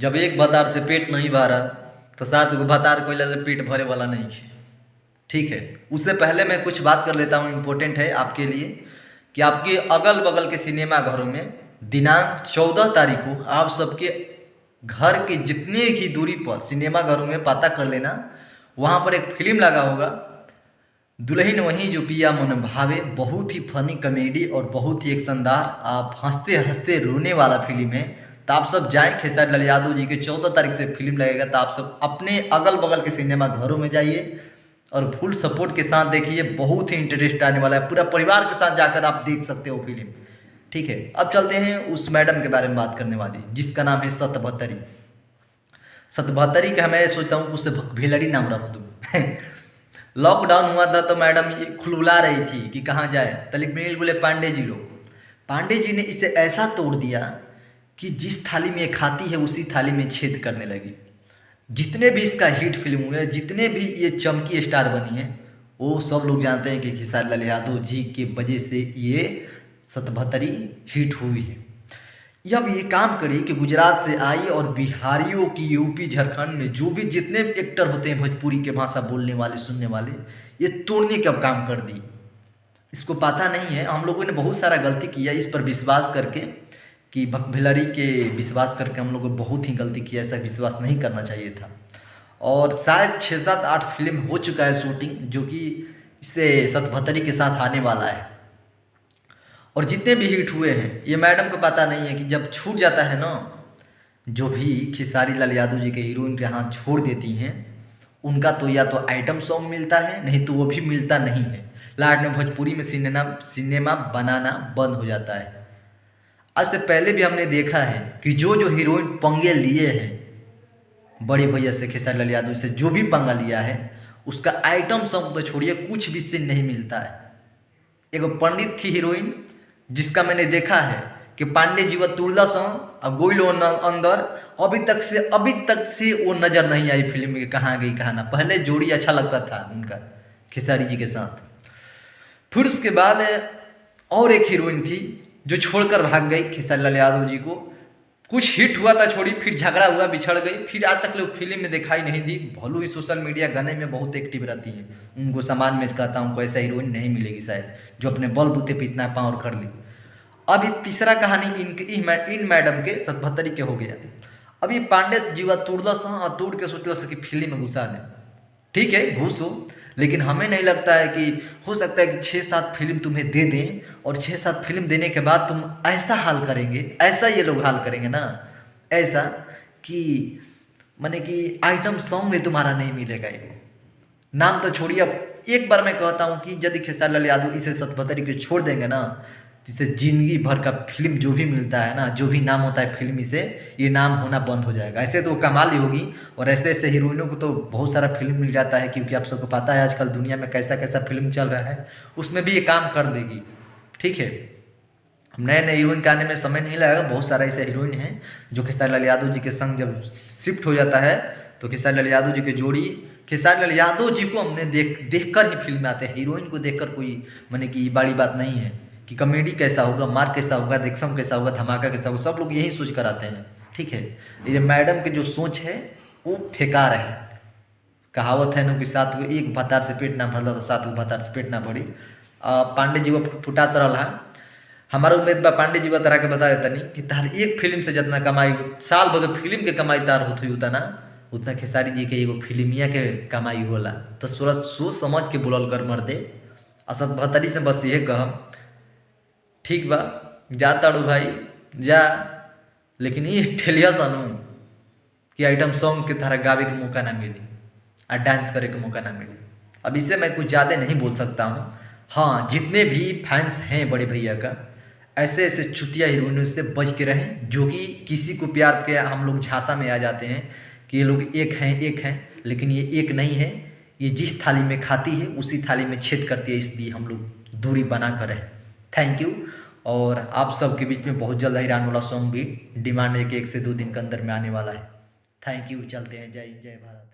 जब एक भतार से पेट नहीं भरा तो सात गो भतार कोई से पेट भरे वाला नहीं है। ठीक है, उससे पहले मैं कुछ बात कर लेता हूँ, इम्पोर्टेंट है आपके लिए कि आपके अगल बगल के सिनेमा घरों में दिनांक 14 तारीख को आप सबके घर के जितने ही दूरी पर सिनेमा घरों में पता कर लेना, वहाँ पर एक फिल्म लगा होगा दुल्हन वहीं जो पिया मन भावे। बहुत ही फनी कॉमेडी और बहुत ही एक शानदार, आप हंसते हंसते रोने वाला फिल्म है। तो आप सब जाएं, खेसारी लाल यादव जी के 14 तारीख से फिल्म लगेगा, तो आप सब अपने अगल बगल के सिनेमा घरों में जाइए और फुल सपोर्ट के साथ देखिए। बहुत ही इंटरेस्ट आने वाला है, पूरा परिवार के साथ जाकर आप देख सकते हो फिल्म। ठीक है, अब चलते हैं उस मैडम के बारे में बात करने वाली जिसका नाम है सतभतरी। सतभतरी का मैं सोचता हूँ उससे भेलड़ी नाम रख दूँ। लॉकडाउन हुआ था तो मैडम ये खुलबुला रही थी कि कहाँ जाए, तलिक मिल बोले पांडे जी लोग। पांडे जी ने इसे ऐसा तोड़ दिया कि जिस थाली में ये खाती है उसी थाली में छेद करने लगी। जितने भी इसका हिट फिल्म हुए, जितने भी ये चमकी स्टार बनी है, वो सब लोग जानते हैं कि खेसारी लाल यादव जी के वजह से ये सतभतरी हिट हुई है। जब ये काम करी कि गुजरात से आई और बिहारियों की यूपी झारखंड में जो भी जितने एक्टर होते हैं भोजपुरी के भाषा बोलने वाले सुनने वाले, ये तोड़ने का काम कर दी। इसको पता नहीं है, हम लोगों ने बहुत सारा गलती किया इस पर विश्वास करके कि भकभेलरी के विश्वास करके हम लोगों ने बहुत ही गलती किया। ऐसा विश्वास नहीं करना चाहिए था। और शायद 6, 7, 8 फिल्म हो चुका है शूटिंग, जो कि इससे सतभतरी के साथ आने वाला है। और जितने भी हिट हुए हैं, ये मैडम को पता नहीं है कि जब छूट जाता है ना, जो भी खेसारी लाल यादव जी के हीरोइन के हाथ छोड़ देती हैं, उनका तो या तो आइटम सॉन्ग मिलता है, नहीं तो वो भी मिलता नहीं है। लास्ट में भोजपुरी में सिनेमा बनाना बंद हो जाता है। आज से पहले भी हमने देखा है कि जो जो हीरोइन पंगे लिए हैं बड़े भैया से, खेसारी लाल यादव से जो भी पंगा लिया है, उसका आइटम सॉन्ग तो छोड़िए, कुछ भी सीन नहीं मिलता है। एक पंडित थी हीरोइन जिसका मैंने देखा है कि पांडे जी व तुलदा और गोइलो अंदर, अभी तक से वो नज़र नहीं आई फिल्म में, कहाँ गई कहाँ ना। पहले जोड़ी अच्छा लगता था उनका खेसारी जी के साथ। फिर उसके बाद और एक हीरोइन थी जो छोड़कर भाग गई खेसारी लाल यादव जी को। कुछ हिट हुआ था छोड़ी, फिर झगड़ा हुआ, बिछड़ गई, फिर आज तक लोग फिल्म में दिखाई नहीं दी। भलू ही सोशल मीडिया गाने में बहुत एक्टिव रहती है, उनको सामान में कहता हूँ कोई ऐसा हीरोइन नहीं मिलेगी शायद जो अपने बल बूते पे इतना पावर कर ली। अब ये तीसरा कहानी इन मैडम के सतभतरी के हो गया। अब ये पांडे जीवा तुड़दस और तोड़ के सोचल कि फिल्म में घुसा दें। ठीक है, घुसो, लेकिन हमें नहीं लगता है कि हो सकता है कि 6-7 फिल्म तुम्हें दे दें और 6-7 फिल्म देने के बाद तुम ऐसा हाल करेंगे, ऐसा ये लोग हाल करेंगे ना, ऐसा कि माने कि आइटम सॉन्ग में तुम्हारा नहीं मिलेगा। ये नाम तो छोड़िए। अब एक बार मैं कहता हूँ कि यदि खेसारी लाल यादव इसे सतभतरी को छोड़ देंगे ना, जिससे जिंदगी भर का फिल्म जो भी मिलता है ना, जो भी नाम होता है फिल्मी से, ये नाम होना बंद हो जाएगा। ऐसे तो कमाल ही होगी। और ऐसे ऐसे हीरोइनों को तो बहुत सारा फिल्म मिल जाता है, क्योंकि आप सबको पता है आजकल दुनिया में कैसा कैसा फिल्म चल रहा है, उसमें भी ये काम कर देगी। ठीक है, नए नए हीरोइन के आने में समय नहीं लगेगा। बहुत सारा ऐसे हीरोइन हैं जो खेसारी लाल यादव जी के संग जब शिफ्ट हो जाता है तो खेसारी लाल यादव जी की जोड़ी, खेसारी लाल यादव जी को हमने देख कर ही फिल्म में आते हैं। हीरोइन को देखकर कोई माने कि बड़ी बात नहीं है कि कॉमेडी कैसा होगा, मार कैसा होगा, एक्शन कैसा होगा, धमाका कैसा होगा, सब लोग यही सोच कर आते हैं। ठीक है, ये मैडम की जो सोच है वो फेकार है। कहावत है ना कि सात गो एक भतार से पेट ना भरता तो 7 गो भतार से पेट ना भरी। पांडे जी वो फुटात रहा। हमारा उम्मीद बा पांडे जी तरह के बता देता नहीं कि तार एक फिल्म से जितना कमाई, साल भर फिल्म के कमाई तार होती उतना उतना खेसारी जी के एगो फिल्मिया के कमाई होला। तो सोच समझ के बोलल कर मर दे। सतभतरी से बस ये कह, ठीक बा जा ताड़ू भाई जा, लेकिन ये ठेलिया सानू कि आइटम सॉन्ग के तरह गावे के मौका ना मिली और डांस करे के मौका ना मिली। अब इससे मैं कुछ ज़्यादा नहीं बोल सकता हूँ। हाँ, जितने भी फैंस हैं बड़े भैया का, ऐसे ऐसे चुतिया हीरोइनों से बच के रहें जो कि किसी को प्यार के हम लोग झांसा में आ जाते हैं कि ये लोग एक हैं, लेकिन ये एक नहीं है। ये जिस थाली में खाती है उसी थाली में छेद करती है, इसलिए हम लोग दूरी बना कर रहें। Thank you. और आप सबके बीच में बहुत जल्द हिरान वाला सॉन्ग भी डिमांड है कि 1 से 2 दिन के अंदर में आने वाला है। Thank you. चलते हैं, जय जय भारत।